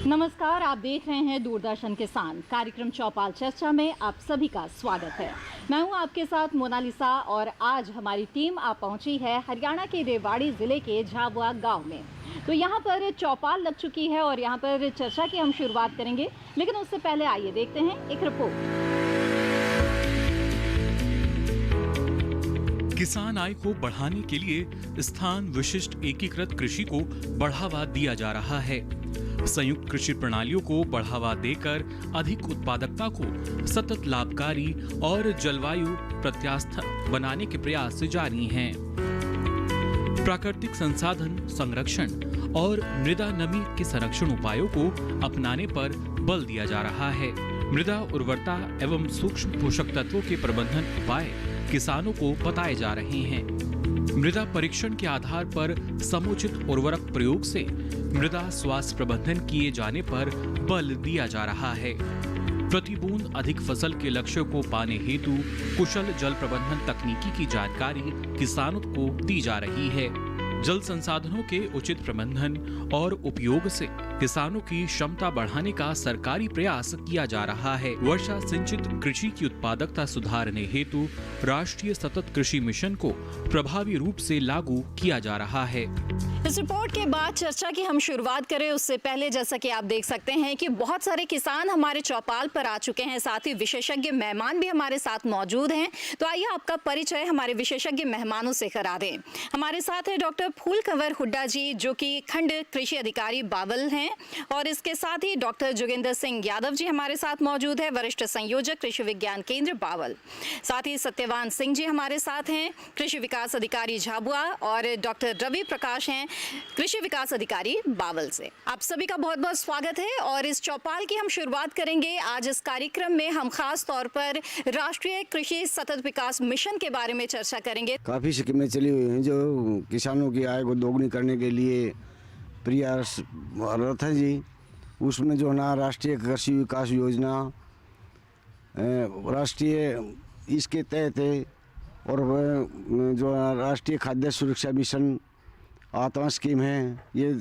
नमस्कार, आप देख रहे हैं दूरदर्शन किसान। कार्यक्रम चौपाल चर्चा में आप सभी का स्वागत है। मैं हूं आपके साथ मोनालिसा और आज हमारी टीम आ पहुंची है हरियाणा के रेवाड़ी जिले के झाबुआ गांव में। तो यहां पर चौपाल लग चुकी है और यहां पर चर्चा की हम शुरुआत करेंगे, लेकिन उससे पहले आइए देखते हैं एक रिपोर्ट। किसान आय को बढ़ाने के लिए स्थान विशिष्ट एकीकृत कृषि को बढ़ावा दिया जा रहा है। संयुक्त कृषि प्रणालियों को बढ़ावा देकर अधिक उत्पादकता को सतत लाभकारी और जलवायु प्रत्यास्थ बनाने के प्रयास जारी हैं। प्राकृतिक संसाधन संरक्षण और मृदा नमी के संरक्षण उपायों को अपनाने पर बल दिया जा रहा है। मृदा उर्वरता एवं सूक्ष्म पोषक तत्वों के प्रबंधन उपाय किसानों को बताए जा रहे हैं। मृदा परीक्षण के आधार पर समुचित उर्वरक प्रयोग से मृदा स्वास्थ्य प्रबंधन किए जाने पर बल दिया जा रहा है। प्रति बूंद अधिक फसल के लक्ष्य को पाने हेतु कुशल जल प्रबंधन तकनीकी की जानकारी किसानों को दी जा रही है। जल संसाधनों के उचित प्रबंधन और उपयोग से किसानों की क्षमता बढ़ाने का सरकारी प्रयास किया जा रहा है। वर्षा सिंचित कृषि की उत्पादकता सुधारने हेतु राष्ट्रीय सतत कृषि मिशन को प्रभावी रूप से लागू किया जा रहा है। इस रिपोर्ट के बाद चर्चा की हम शुरुआत करें उससे पहले जैसा कि आप देख सकते हैं कि बहुत सारे किसान हमारे चौपाल पर आ चुके हैं, साथ ही विशेषज्ञ मेहमान भी हमारे साथ मौजूद हैं। तो आइए आपका परिचय हमारे विशेषज्ञ मेहमानों से करा दें। हमारे साथ है डॉक्टर फूलकंवर हुड्डा जी, जो कि खंड कृषि अधिकारी बावल हैं, और इसके साथ ही डॉक्टर जोगिंदर सिंह यादव जी हमारे साथ मौजूद है, वरिष्ठ संयोजक कृषि विज्ञान केंद्र बावल। साथ ही सत्यवान सिंह जी हमारे साथ हैं, कृषि विकास अधिकारी झाबुआ, और डॉक्टर रवि प्रकाश हैं, कृषि विकास अधिकारी बावल से। आप सभी का बहुत बहुत स्वागत है। और इस चौपाल की हम शुरुआत करेंगे। आज इस कार्यक्रम में हम खास तौर पर राष्ट्रीय कृषि सतत विकास मिशन के बारे में चर्चा करेंगे। काफ़ी स्कीमें चली हुई हैं जो किसानों की आय को दोगुनी करने के लिए प्रयासरत है जी। उसमें जो है ना राष्ट्रीय कृषि विकास योजना राष्ट्रीय इसके तहत है, और जो राष्ट्रीय खाद्य सुरक्षा मिशन आत्मा स्कीम है। ये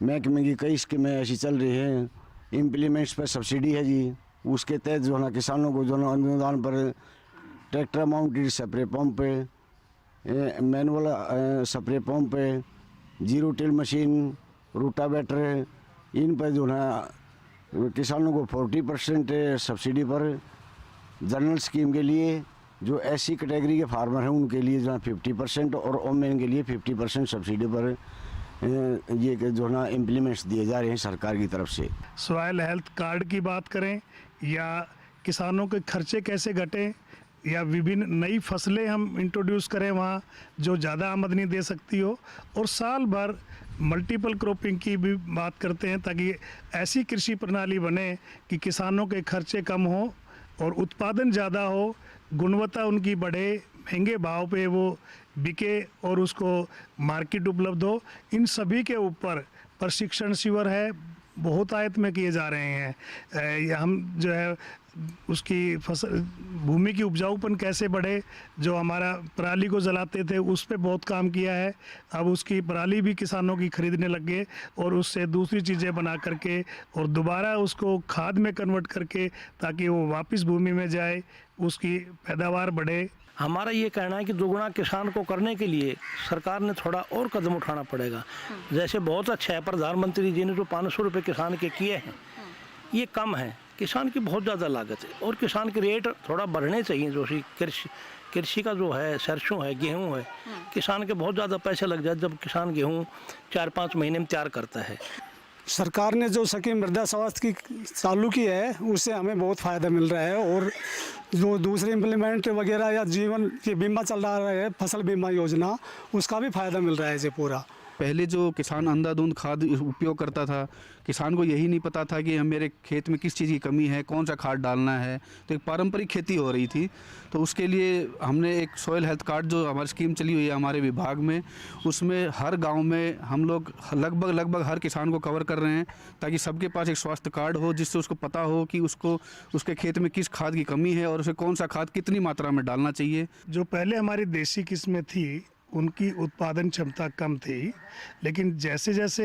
महकमे की कई स्कीमें ऐसी चल रही हैं। इम्प्लीमेंट्स पर सब्सिडी है जी। उसके तहत जो है ना किसानों को जो है अनुदान पर ट्रैक्टर माउंटेड स्प्रे पंप पे, मैनुअल स्प्रे पंप पे, जीरो टिल मशीन, रूटावेटर, इन पर जो है किसानों को 40% सब्सिडी पर, जनरल स्कीम के लिए जो ऐसी कैटेगरी के फार्मर हैं उनके लिए जो है 50% और ओमेन के लिए 50% सब्सिडी पर ये जो है ना इम्प्लीमेंट्स दिए जा रहे हैं सरकार की तरफ से। सॉइल हेल्थ कार्ड की बात करें या किसानों के खर्चे कैसे घटें, या विभिन्न नई फसलें हम इंट्रोड्यूस करें वहाँ जो ज़्यादा आमदनी दे सकती हो, और साल भर मल्टीपल क्रॉपिंग की भी बात करते हैं ताकि ऐसी कृषि प्रणाली बने कि किसानों के खर्चे कम हो और उत्पादन ज़्यादा हो, गुणवत्ता उनकी बढ़े, महंगे भाव पे वो बिके और उसको मार्केट उपलब्ध हो। इन सभी के ऊपर प्रशिक्षण शिविर है, बहुत आयत में किए जा रहे हैं। हम जो है उसकी फसल भूमि की उपजाऊपन कैसे बढ़े, जो हमारा पराली को जलाते थे उस पे बहुत काम किया है। अब उसकी पराली भी किसानों की खरीदने लग गए और उससे दूसरी चीज़ें बना करके और दोबारा उसको खाद में कन्वर्ट करके ताकि वो वापस भूमि में जाए, उसकी पैदावार बढ़े। हमारा ये कहना है कि दोगुना किसान को करने के लिए सरकार ने थोड़ा और कदम उठाना पड़ेगा। जैसे बहुत अच्छा है प्रधानमंत्री जी ने जो 500 रुपये किसान के किए हैं, ये कम है। किसान की बहुत ज़्यादा लागत है और किसान के रेट थोड़ा बढ़ने चाहिए। जो कृषि का जो है सरसों है, गेहूं है, किसान के बहुत ज़्यादा पैसे लग जाए जब किसान गेहूं 4-5 महीने में तैयार करता है। सरकार ने जो स्कीम मृदा स्वास्थ्य की चालू की है उससे हमें बहुत फ़ायदा मिल रहा है, और जो दूसरे इम्प्लीमेंट वगैरह या जीवन की बीमा चल रहा है, फसल बीमा योजना, उसका भी फ़ायदा मिल रहा है इसे पूरा। पहले जो किसान अंधाधुंध खाद उपयोग करता था, किसान को यही नहीं पता था कि हम मेरे खेत में किस चीज़ की कमी है, कौन सा खाद डालना है। तो एक पारंपरिक खेती हो रही थी। तो उसके लिए हमने एक सॉइल हेल्थ कार्ड जो हमारी स्कीम चली हुई है हमारे विभाग में, उसमें हर गांव में हम लोग लगभग हर किसान को कवर कर रहे हैं ताकि सबके पास एक स्वास्थ्य कार्ड हो, जिससे उसको पता हो कि उसको उसके खेत में किस खाद की कमी है और उसे कौन सा खाद कितनी मात्रा में डालना चाहिए। जो पहले हमारी देसी किस्में थी उनकी उत्पादन क्षमता कम थी, लेकिन जैसे जैसे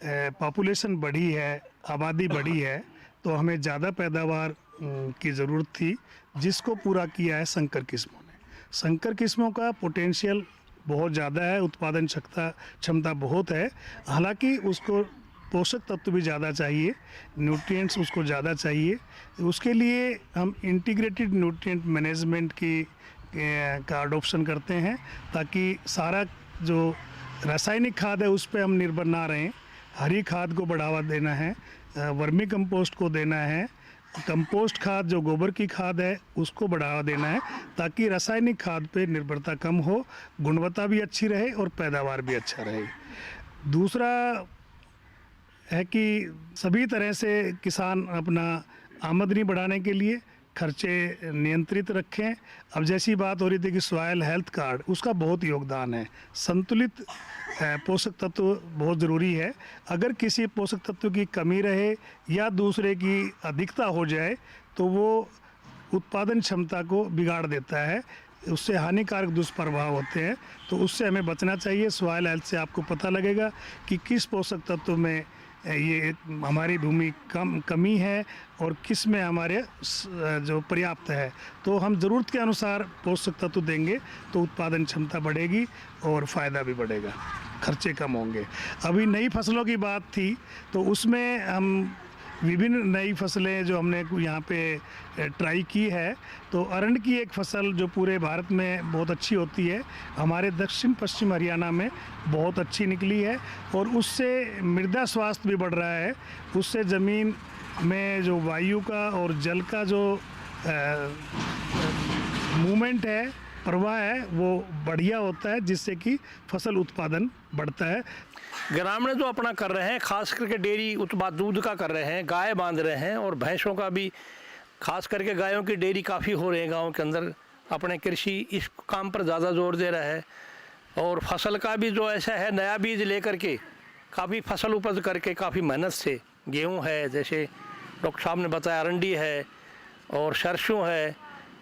पॉपुलेशन बढ़ी है, आबादी बढ़ी है, तो हमें ज़्यादा पैदावार की ज़रूरत थी, जिसको पूरा किया है संकर किस्मों ने। संकर किस्मों का पोटेंशियल बहुत ज़्यादा है, उत्पादन क्षमता बहुत है, हालांकि उसको पोषक तत्व भी ज़्यादा चाहिए, न्यूट्रिएंट्स उसको ज़्यादा चाहिए। उसके लिए हम इंटीग्रेटेड न्यूट्रिएंट मैनेजमेंट का अडोप्शन करते हैं, ताकि सारा जो रासायनिक खाद है उस पर हम निर्भर ना रहें। हरी खाद को बढ़ावा देना है, वर्मी कंपोस्ट को देना है, कंपोस्ट खाद जो गोबर की खाद है उसको बढ़ावा देना है, ताकि रासायनिक खाद पे निर्भरता कम हो, गुणवत्ता भी अच्छी रहे और पैदावार भी अच्छा रहे। दूसरा है कि सभी तरह से किसान अपना आमदनी बढ़ाने के लिए खर्चे नियंत्रित रखें। अब जैसी बात हो रही थी कि सॉइल हेल्थ कार्ड, उसका बहुत योगदान है। संतुलित पोषक तत्व बहुत ज़रूरी है। अगर किसी पोषक तत्व की कमी रहे या दूसरे की अधिकता हो जाए तो वो उत्पादन क्षमता को बिगाड़ देता है, उससे हानिकारक दुष्प्रभाव होते हैं, तो उससे हमें बचना चाहिए। सॉइल हेल्थ से आपको पता लगेगा कि किस पोषक तत्व में ये हमारी भूमि कमी है और किस में हमारे जो पर्याप्त है, तो हम ज़रूरत के अनुसार पोषक तत्व देंगे तो उत्पादन क्षमता बढ़ेगी और फ़ायदा भी बढ़ेगा, खर्चे कम होंगे। अभी नई फसलों की बात थी, तो उसमें हम विभिन्न नई फसलें जो हमने यहाँ पे ट्राई की है, तो अरंड की एक फसल जो पूरे भारत में बहुत अच्छी होती है, हमारे दक्षिण पश्चिम हरियाणा में बहुत अच्छी निकली है और उससे मृदा स्वास्थ्य भी बढ़ रहा है। उससे ज़मीन में जो वायु का और जल का जो मूवमेंट है, प्रवाह है, वो बढ़िया होता है, जिससे कि फसल उत्पादन बढ़ता है। ग्रामीण जो अपना कर रहे हैं, खास करके डेयरी उत्पाद दूध का कर रहे हैं, गाय बांध रहे हैं और भैंसों का भी, खास करके गायों की डेयरी काफ़ी हो रही है गाँव के अंदर। अपने कृषि इस काम पर ज़्यादा जोर दे रहा है और फसल का भी जो ऐसा है, नया बीज लेकर के काफ़ी फसल उपज करके काफ़ी मेहनत से, गेहूँ है जैसे डॉक्टर साहब ने बताया, अरंडी है और सरसों है,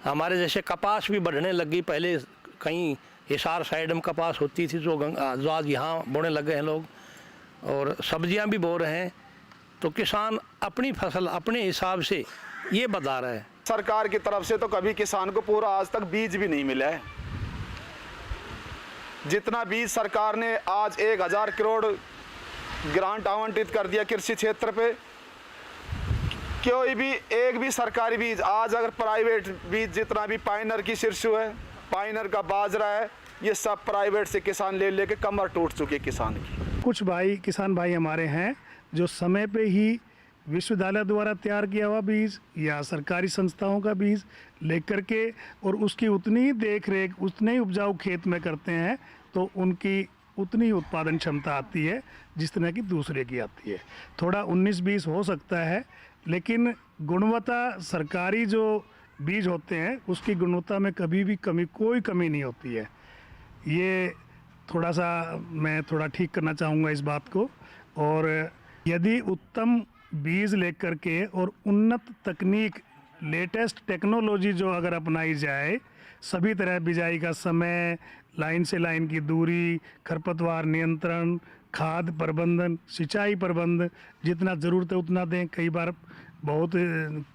हमारे जैसे कपास भी बढ़ने लगी। पहले कहीं हिसार साइड में कपास होती थी जो आज यहाँ बोने लगे हैं लोग, और सब्जियां भी बो रहे हैं। तो किसान अपनी फसल अपने हिसाब से ये बता रहा है। सरकार की तरफ से तो कभी किसान को पूरा आज तक बीज भी नहीं मिला है। जितना बीज सरकार ने आज 1000 करोड़ ग्रांट आवंटित कर दिया कृषि क्षेत्र पे, कोई भी एक भी सरकारी बीज आज, अगर प्राइवेट बीज जितना भी पाइनर की सिरसू है, पाइनर का बाजरा है, ये सब प्राइवेट से किसान ले लेके कमर टूट चुकी है किसान की। कुछ किसान भाई हमारे हैं जो समय पे ही विश्वविद्यालय द्वारा तैयार किया हुआ बीज या सरकारी संस्थाओं का बीज लेकर के और उसकी उतनी ही देख रेख, उतने ही उपजाऊ खेत में करते हैं, तो उनकी उतनी ही उत्पादन क्षमता आती है जिस तरह की दूसरे की आती है। थोड़ा 19-20 हो सकता है, लेकिन गुणवत्ता सरकारी जो बीज होते हैं उसकी गुणवत्ता में कभी भी कोई कमी नहीं होती है। ये थोड़ा सा मैं ठीक करना चाहूँगा इस बात को। और यदि उत्तम बीज लेकर के और उन्नत तकनीक, लेटेस्ट टेक्नोलॉजी जो अगर अपनाई जाए, सभी तरह बिजाई का समय, लाइन से लाइन की दूरी, खरपतवार नियंत्रण, खाद प्रबंधन, सिंचाई प्रबंध, जितना ज़रूरत है उतना दें, कई बार बहुत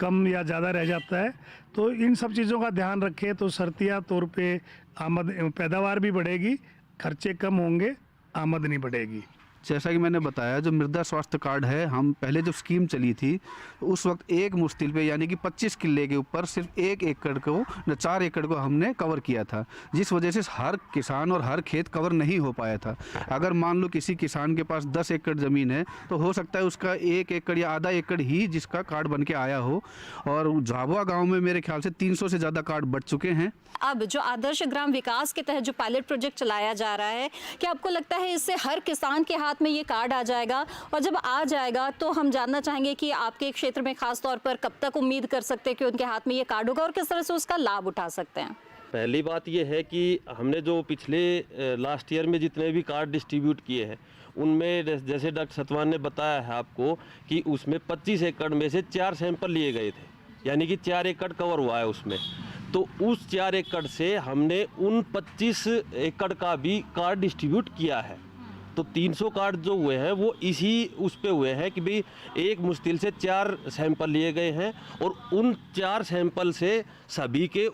कम या ज़्यादा रह जाता है, तो इन सब चीज़ों का ध्यान रखें तो शर्तिया तौर पे पैदावार भी बढ़ेगी, खर्चे कम होंगे, आमदनी बढ़ेगी। जैसा कि मैंने बताया, जो मृदा स्वास्थ्य कार्ड है, हम पहले जब स्कीम चली थी उस वक्त एक मुश्तिल पे यानी कि 25 किले के ऊपर सिर्फ 1 एकड़ को, 4 एकड़ को हमने कवर किया था, जिस वजह से हर किसान और हर खेत कवर नहीं हो पाया था। अगर मान लो किसी किसान के पास 10 एकड़ ज़मीन है तो हो सकता है उसका 1 एकड़ या आधा एकड़ ही जिसका कार्ड बन के आया हो, और झाबुआ गाँव में मेरे ख्याल से 300 से ज़्यादा कार्ड बट चुके हैं। अब जो आदर्श ग्राम विकास के तहत जो पायलट प्रोजेक्ट चलाया जा रहा है, क्या आपको लगता है इससे हर किसान के हाथ में ये कार्ड आ जाएगा? और जब आ जाएगा तो हम जानना चाहेंगे कि आपके क्षेत्र में खास तौर पर कब तक उम्मीद कर सकते हैं कि उनके हाथ में ये कार्ड होगा और किस तरह से उसका लाभ उठा सकते हैं? पहली बात ये है कि हमने जो पिछले लास्ट ईयर में जितने भी कार्ड डिस्ट्रीब्यूट किए हैं, उनमें जैसे डॉक्टर सतवान ने बताया है आपको कि उसमें 25 एकड़ में से 4 सैंपल लिए गए थे, यानी कि 4 एकड़ कवर हुआ है उसमें। तो उस 4 एकड़ से हमने उन 25 एकड़ का भी कार्ड डिस्ट्रीब्यूट किया है। तो 300 कार्ड जो हुए हैं वो इसी उस पे हुए हैं कि भाई एक मुश्किल से 4 सैंपल लिए गए हैं और उन 4 सैंपल से सभी के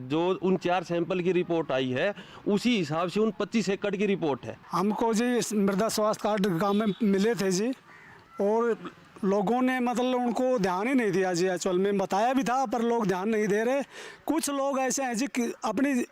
जो उन 4 सैंपल की रिपोर्ट आई है उसी हिसाब से उन 25 एकड़ की रिपोर्ट है। हमको जी मृदा स्वास्थ्य कार्ड गाँव में मिले थे जी, और लोगों ने मतलब उनको ध्यान ही नहीं दिया जी। एक्चुअल में बताया भी था पर लोग ध्यान नहीं दे रहे। कुछ लोग ऐसे हैं जी कि अपनी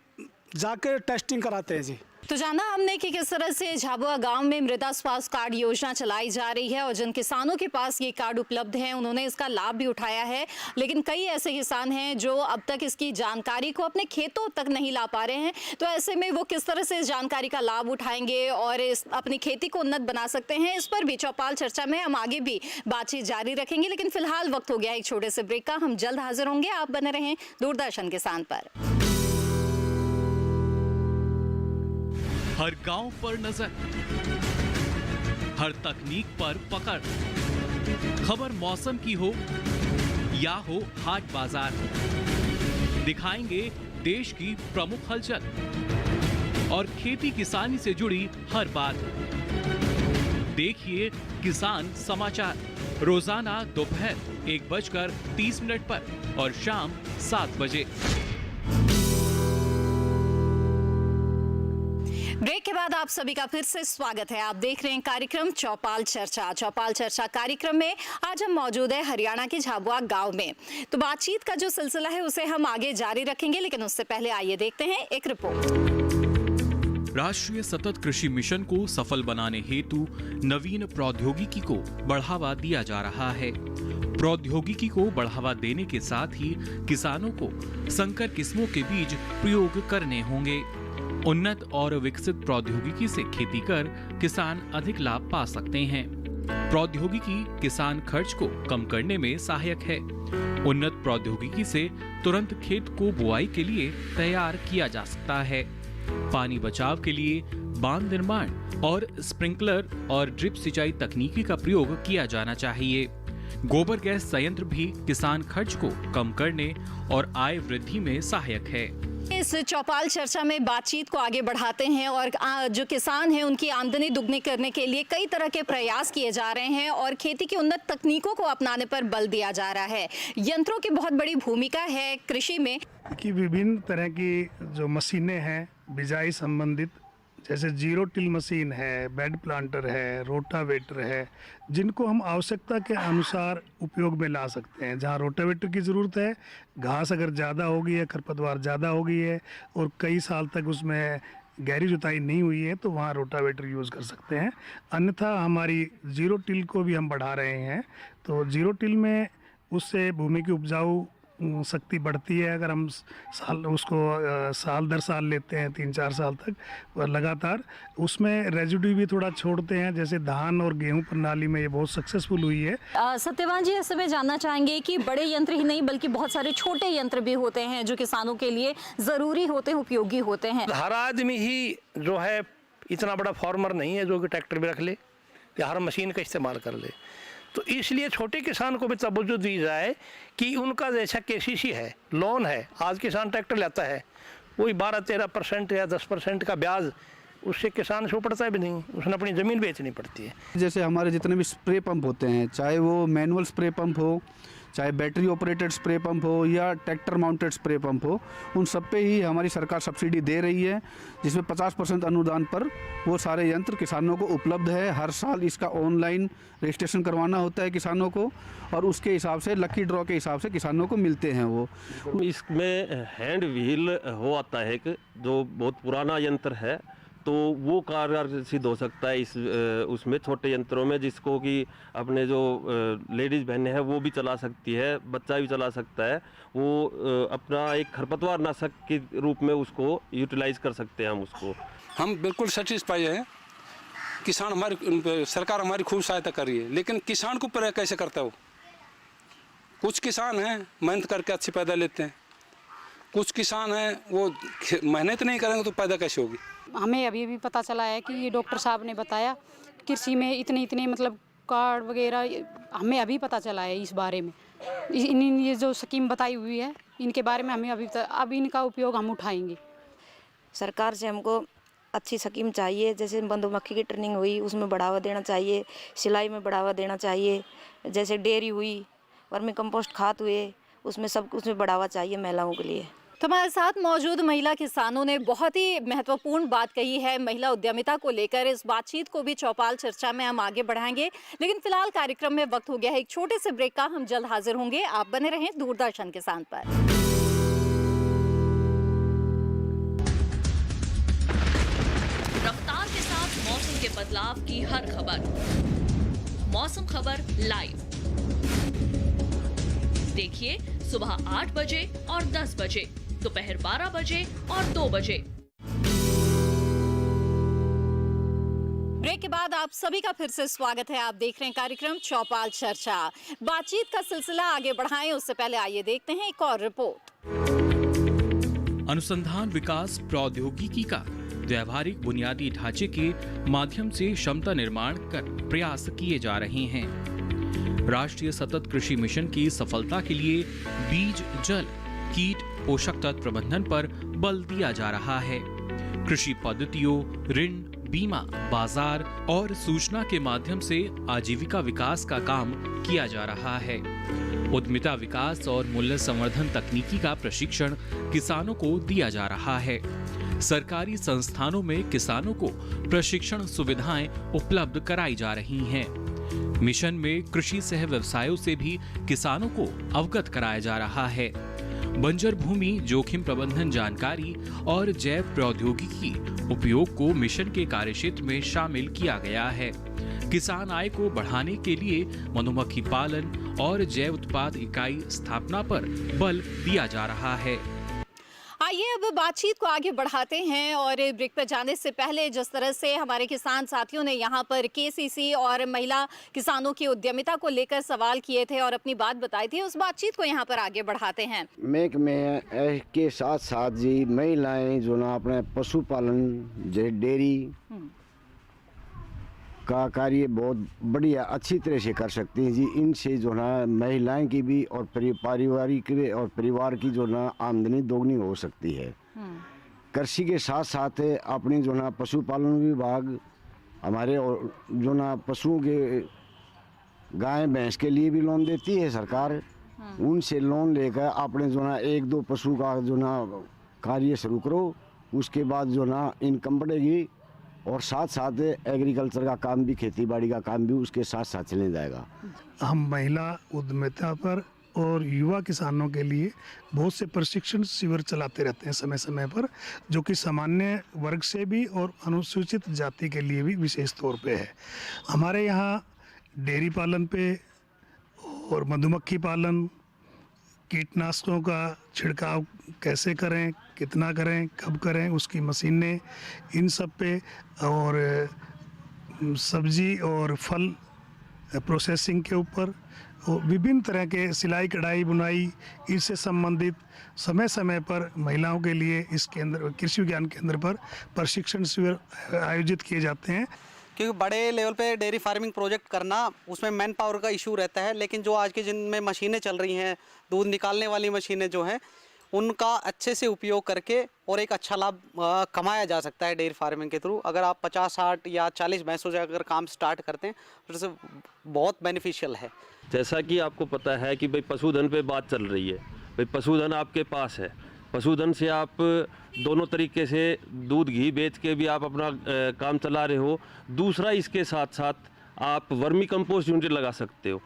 जाके टेस्टिंग कराते हैं जी। तो जाना हमने कि किस तरह से झाबुआ गांव में मृदा स्वास्थ्य कार्ड योजना चलाई जा रही है और जिन किसानों के पास ये कार्ड उपलब्ध है उन्होंने इसका लाभ भी उठाया है, लेकिन कई ऐसे किसान हैं जो अब तक इसकी जानकारी को अपने खेतों तक नहीं ला पा रहे हैं। तो ऐसे में वो किस तरह से इस जानकारी का लाभ उठाएंगे और अपनी खेती को उन्नत बना सकते हैं, इस पर भी चौपाल चर्चा में हम आगे भी बातचीत जारी रखेंगे। लेकिन फिलहाल वक्त हो गया एक छोटे से ब्रेक का। हम जल्द हाजिर होंगे। आप बने रहें दूरदर्शन किसान पर। हर गांव पर नजर, हर तकनीक पर पकड़, खबर मौसम की हो या हो हाट बाजार, दिखाएंगे देश की प्रमुख हलचल और खेती किसानी से जुड़ी हर बात। देखिए किसान समाचार रोजाना दोपहर 1:30 पर और शाम 7 बजे। ब्रेक के बाद आप सभी का फिर से स्वागत है। आप देख रहे हैं कार्यक्रम चौपाल चर्चा। चौपाल चर्चा कार्यक्रम में आज हम मौजूद है हरियाणा के झाबुआ गांव में। तो बातचीत का जो सिलसिला है उसे हम आगे जारी रखेंगे, लेकिन उससे पहले आइए देखते हैं एक रिपोर्ट। राष्ट्रीय सतत कृषि मिशन को सफल बनाने हेतु नवीन प्रौद्योगिकी को बढ़ावा दिया जा रहा है। प्रौद्योगिकी को बढ़ावा देने के साथ ही किसानों को संकर किस्मों के बीज प्रयोग करने होंगे। उन्नत और विकसित प्रौद्योगिकी से खेती कर किसान अधिक लाभ पा सकते हैं। प्रौद्योगिकी किसान खर्च को कम करने में सहायक है। उन्नत प्रौद्योगिकी से तुरंत खेत को बुआई के लिए तैयार किया जा सकता है। पानी बचाव के लिए बांध निर्माण और स्प्रिंकलर और ड्रिप सिंचाई तकनीकी का प्रयोग किया जाना चाहिए। गोबर गैस संयंत्र भी किसान खर्च को कम करने और आय वृद्धि में सहायक है। इस चौपाल चर्चा में बातचीत को आगे बढ़ाते हैं और जो किसान हैं उनकी आमदनी दुगनी करने के लिए कई तरह के प्रयास किए जा रहे हैं और खेती की उन्नत तकनीकों को अपनाने पर बल दिया जा रहा है। यंत्रों की बहुत बड़ी भूमिका है कृषि में कि विभिन्न तरह की जो मशीनें हैं बिजाई संबंधित, जैसे जीरो टिल मशीन है, बेड प्लांटर है, रोटावेटर है, जिनको हम आवश्यकता के अनुसार उपयोग में ला सकते हैं। जहाँ रोटावेटर की ज़रूरत है, घास अगर ज़्यादा हो गई है, खरपतवार ज़्यादा हो गई है और कई साल तक उसमें गहरी जुताई नहीं हुई है, तो वहाँ रोटावेटर यूज़ कर सकते हैं। अन्यथा हमारी जीरो टिल को भी हम बढ़ा रहे हैं। तो जीरो टिल में उससे भूमि की उपजाऊ शक्ति बढ़ती है। अगर हम साल दर साल लेते हैं 3-4 साल तक और लगातार, उसमें रेजिड्यू भी थोड़ा छोड़ते हैं। जैसे धान और गेहूं प्रणाली में ये बहुत सक्सेसफुल हुई है। सत्यवान जी, ऐसे में जानना चाहेंगे कि बड़े यंत्र ही नहीं बल्कि बहुत सारे छोटे यंत्र भी होते हैं जो किसानों के लिए ज़रूरी होते हैं, उपयोगी होते हैं। हर आदमी ही जो है इतना बड़ा फार्मर नहीं है जो कि ट्रैक्टर भी रख ले या हर मशीन का इस्तेमाल कर ले। तो इसलिए छोटे किसान को भी तवज्जो दी जाए कि उनका जैसा केसीसी है, लोन है, आज किसान ट्रैक्टर लेता है वही 12-13% या 10% का ब्याज उससे किसान से पड़ता है भी नहीं, उसने अपनी ज़मीन बेचनी पड़ती है। जैसे हमारे जितने भी स्प्रे पंप होते हैं, चाहे वो मैनुअल स्प्रे पंप हो, चाहे बैटरी ऑपरेटेड स्प्रे पंप हो या ट्रैक्टर माउंटेड स्प्रे पंप हो, उन सब पे ही हमारी सरकार सब्सिडी दे रही है, जिसमें 50% अनुदान पर वो सारे यंत्र किसानों को उपलब्ध है। हर साल इसका ऑनलाइन रजिस्ट्रेशन करवाना होता है किसानों को और उसके हिसाब से लकी ड्रॉ के हिसाब से किसानों को मिलते हैं। वो इसमें हैंड व्हील हो आता है एक जो बहुत पुराना यंत्र है, तो वो कारगर सिद्ध हो सकता है इस उसमें छोटे यंत्रों में, जिसको कि अपने जो लेडीज़ बहनें हैं वो भी चला सकती है, बच्चा भी चला सकता है। वो अपना एक खरपतवार नाशक के रूप में उसको यूटिलाइज कर सकते हैं। हम बिल्कुल सेटिस्फाई हैं। किसान हमारी सरकार हमारी खूब सहायता कर रही है, लेकिन किसान को पर कैसे करता हो? कुछ किसान हैं मेहनत करके अच्छी पैदा लेते हैं, कुछ किसान हैं वो मेहनत नहीं करेंगे तो पैदा कैसे होगी? हमें अभी भी पता चला है कि ये डॉक्टर साहब ने बताया कृषि में इतने मतलब कार्ड वगैरह, हमें अभी पता चला है इस बारे में। ये जो स्कीम बताई हुई है इनके बारे में हमें अब इनका उपयोग हम उठाएंगे। सरकार से हमको अच्छी स्कीम चाहिए, जैसे मधुमक्खी की ट्रेनिंग हुई उसमें बढ़ावा देना चाहिए, सिलाई में बढ़ावा देना चाहिए, जैसे डेयरी हुई, वर्मी कंपोस्ट खाद हुए, उसमें सब कुछ में बढ़ावा चाहिए महिलाओं के लिए। तो हमारे साथ मौजूद महिला किसानों ने बहुत ही महत्वपूर्ण बात कही है महिला उद्यमिता को लेकर। इस बातचीत को भी चौपाल चर्चा में हम आगे बढ़ाएंगे, लेकिन फिलहाल कार्यक्रम में वक्त हो गया है एक छोटे से ब्रेक का। हम जल्द हाजिर होंगे, आप बने रहें दूरदर्शन किसान पर। रफ्तार के साथ मौसम के बदलाव की हर खबर, मौसम खबर लाइव देखिए सुबह 8 बजे और 10 बजे, दोपहर 12 बजे और 2 बजे। ब्रेक के बाद आप सभी का फिर से स्वागत है। आप देख रहे हैं कार्यक्रम चौपाल चर्चा। बातचीत का सिलसिला आगे बढ़ाएं उससे पहले आइए देखते हैं एक और रिपोर्ट। अनुसंधान विकास प्रौद्योगिकी का व्यावहारिक बुनियादी ढांचे के माध्यम से क्षमता निर्माण कर प्रयास किए जा रहे हैं। राष्ट्रीय सतत कृषि मिशन की सफलता के लिए बीज, जल, कीट, पोषक तत्व प्रबंधन पर बल दिया जा रहा है। कृषि पद्धतियों, ऋण, बीमा, बाजार और सूचना के माध्यम से आजीविका विकास का काम किया जा रहा है। उद्यमिता विकास और मूल्य संवर्धन तकनीकी का प्रशिक्षण किसानों को दिया जा रहा है। सरकारी संस्थानों में किसानों को प्रशिक्षण सुविधाएं उपलब्ध कराई जा रही हैं। मिशन में कृषि सह व्यवसायों से भी किसानों को अवगत कराया जा रहा है। बंजर भूमि जोखिम प्रबंधन जानकारी और जैव प्रौद्योगिकी उपयोग को मिशन के कार्यक्षेत्र में शामिल किया गया है। किसान आय को बढ़ाने के लिए मधुमक्खी पालन और जैव उत्पाद इकाई स्थापना पर बल दिया जा रहा है। आइए अब बातचीत को आगे बढ़ाते हैं और ब्रेक पर जाने से पहले जिस तरह से हमारे किसान साथियों ने यहाँ पर केसीसी और महिला किसानों की उद्यमिता को लेकर सवाल किए थे और अपनी बात बताई थी, उस बातचीत को यहाँ पर आगे बढ़ाते हैं। मेक में के साथ साथ जी महिलाएं जो ना अपने पशुपालन जैसे डेयरी का कार्य बहुत बढ़िया अच्छी तरह से कर सकती हैं जी। इनसे जो ना महिलाएं की भी और पारिवारिक और परिवार की जो ना आमदनी दोगुनी हो सकती है। कृषि के साथ साथ अपनी जो ना पशुपालन विभाग हमारे और जो ना पशुओं के गाय भैंस के लिए भी लोन देती है सरकार। उनसे लोन लेकर अपने जो ना 1-2 पशु का जो ना कार्य शुरू करो, उसके बाद जो ना इनकम बढ़ेगी और साथ साथ एग्रीकल्चर का काम भी, खेती बाड़ी का काम भी उसके साथ साथ चले जाएगा। हम महिला उद्यमिता पर और युवा किसानों के लिए बहुत से प्रशिक्षण शिविर चलाते रहते हैं समय समय पर, जो कि सामान्य वर्ग से भी और अनुसूचित जाति के लिए भी विशेष तौर पे है। हमारे यहाँ डेयरी पालन पे और मधुमक्खी पालन, कीटनाशकों का छिड़काव कैसे करें, कितना करें, कब करें, उसकी मशीनें, इन सब पे, और सब्जी और फल प्रोसेसिंग के ऊपर और विभिन्न तरह के सिलाई, कढ़ाई, बुनाई, इससे संबंधित समय समय पर महिलाओं के लिए इस केंद्र, कृषि विज्ञान केंद्र पर प्रशिक्षण शिविर आयोजित किए जाते हैं। क्योंकि बड़े लेवल पे डेयरी फार्मिंग प्रोजेक्ट करना, उसमें मैन पावर का इशू रहता है, लेकिन जो आज के जिनमें मशीनें चल रही हैं, दूध निकालने वाली मशीनें जो हैं, उनका अच्छे से उपयोग करके और एक अच्छा लाभ कमाया जा सकता है डेयरी फार्मिंग के थ्रू। अगर आप 50, 60 या 40 भैंसों से अगर काम स्टार्ट करते हैं तो उससे बहुत बेनिफिशियल है। जैसा कि आपको पता है कि भाई पशुधन पे बात चल रही है, भाई पशुधन आपके पास है, पशुधन से आप दोनों तरीके से दूध घी बेच के भी आप अपना काम चला रहे हो। दूसरा, इसके साथ साथ आप वर्मी कंपोस्ट यूनिट लगा सकते हो।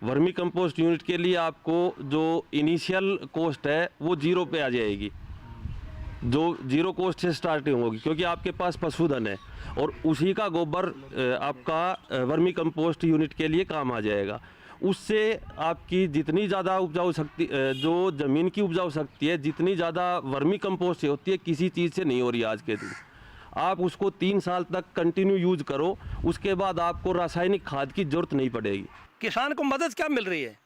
वर्मी कंपोस्ट यूनिट के लिए आपको जो इनिशियल कॉस्ट है वो 0 पे आ जाएगी, जो 0 कॉस्ट से स्टार्टिंग होगी, क्योंकि आपके पास पशुधन है और उसी का गोबर आपका वर्मी कंपोस्ट यूनिट के लिए काम आ जाएगा। उससे आपकी जितनी ज़्यादा उपजाऊ शक्ति, जो ज़मीन की उपजाऊ शक्ति है, जितनी ज़्यादा वर्मी कंपोस्ट से होती है, किसी चीज़ से नहीं हो रही आज के दिन। आप उसको 3 साल तक कंटिन्यू यूज करो, उसके बाद आपको रासायनिक खाद की जरूरत नहीं पड़ेगी। किसान को मदद क्या मिल रही है?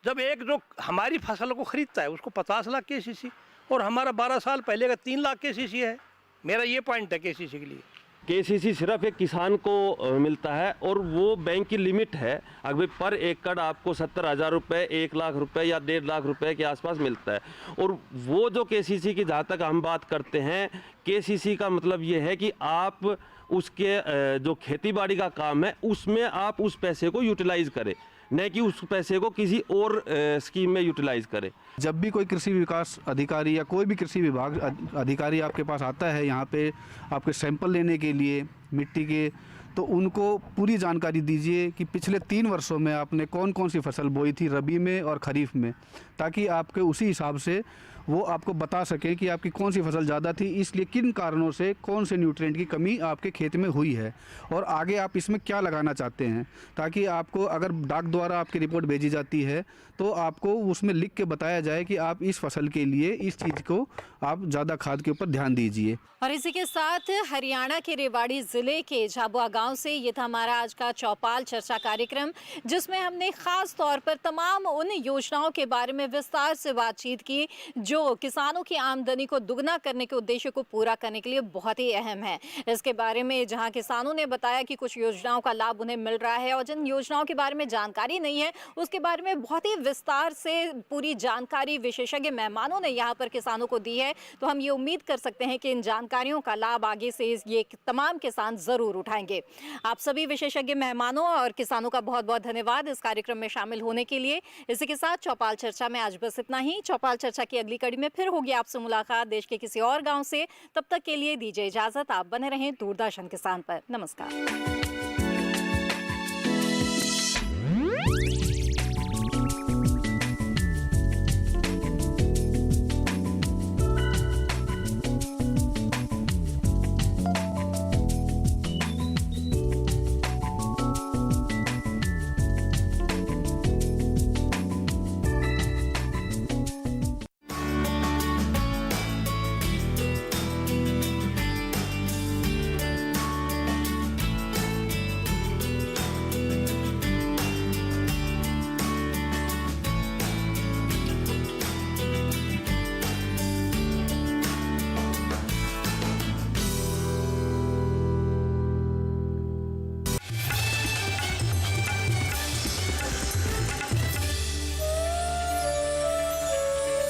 जब एक जो हमारी फसल को खरीदता है उसको 50 लाख केसीसी और हमारा 12 साल पहले का 3 लाख केसीसी है। मेरा ये पॉइंट है केसीसी के लिए। केसीसी सिर्फ एक किसान को मिलता है और वो बैंक की लिमिट है। अगर पर एकड़ आपको 70,000 रुपये, 1 लाख रुपए या 1.5 लाख रुपए के आसपास मिलता है। और वो जो केसीसी की जहाँ तक हम बात करते हैं, केसीसी का मतलब ये है कि आप उसके जो खेती बाड़ी का काम है उसमें आप उस पैसे को यूटिलाइज करें, न कि उस पैसे को किसी और स्कीम में यूटिलाइज करें। जब भी कोई कृषि विकास अधिकारी या कोई भी कृषि विभाग अधिकारी आपके पास आता है यहाँ पे आपके सैंपल लेने के लिए मिट्टी के, तो उनको पूरी जानकारी दीजिए कि पिछले 3 वर्षों में आपने कौन कौन सी फसल बोई थी, रबी में और खरीफ में, ताकि आपके उसी हिसाब से वो आपको बता सकें कि आपकी कौन सी फसल ज़्यादा थी, इसलिए किन कारणों से कौन से न्यूट्रिएंट की कमी आपके खेत में हुई है और आगे आप इसमें क्या लगाना चाहते हैं, ताकि आपको अगर डाक द्वारा आपकी रिपोर्ट भेजी जाती है तो आपको उसमें लिख के बताया जाए कि आप इस फसल के लिए इस चीज़ को आप ज़्यादा खाद के ऊपर ध्यान दीजिए। और इसी के साथ हरियाणा के रेवाड़ी जिले के झाबुआ गांव से ये था हमारा आज का चौपाल चर्चा कार्यक्रम, जिसमें हमने खास तौर पर तमाम उन योजनाओं के बारे में विस्तार से बातचीत की जो किसानों की आमदनी को दुगना करने के उद्देश्य को पूरा करने के लिए बहुत ही अहम है। इसके बारे में जहां किसानों ने बताया कि कुछ योजनाओं का लाभ उन्हें मिल रहा है और जिन योजनाओं के बारे में जानकारी नहीं है उसके बारे में बहुत ही विस्तार से पूरी जानकारी विशेषज्ञ मेहमानों ने यहाँ पर किसानों को दी है, तो हम ये उम्मीद कर सकते हैं कि इन जानकारियों का लाभ आगे से ये तमाम किसान जरूर उठाएंगे। आप सभी विशेषज्ञ मेहमानों और किसानों का बहुत बहुत धन्यवाद इस कार्यक्रम में शामिल होने के लिए। इसी के साथ चौपाल चर्चा में आज बस इतना ही। चौपाल चर्चा की अगली कड़ी में फिर होगी आपसे मुलाकात देश के किसी और गांव से। तब तक के लिए दीजिए इजाजत। आप बने रहें दूरदर्शन किसान पर। नमस्कार।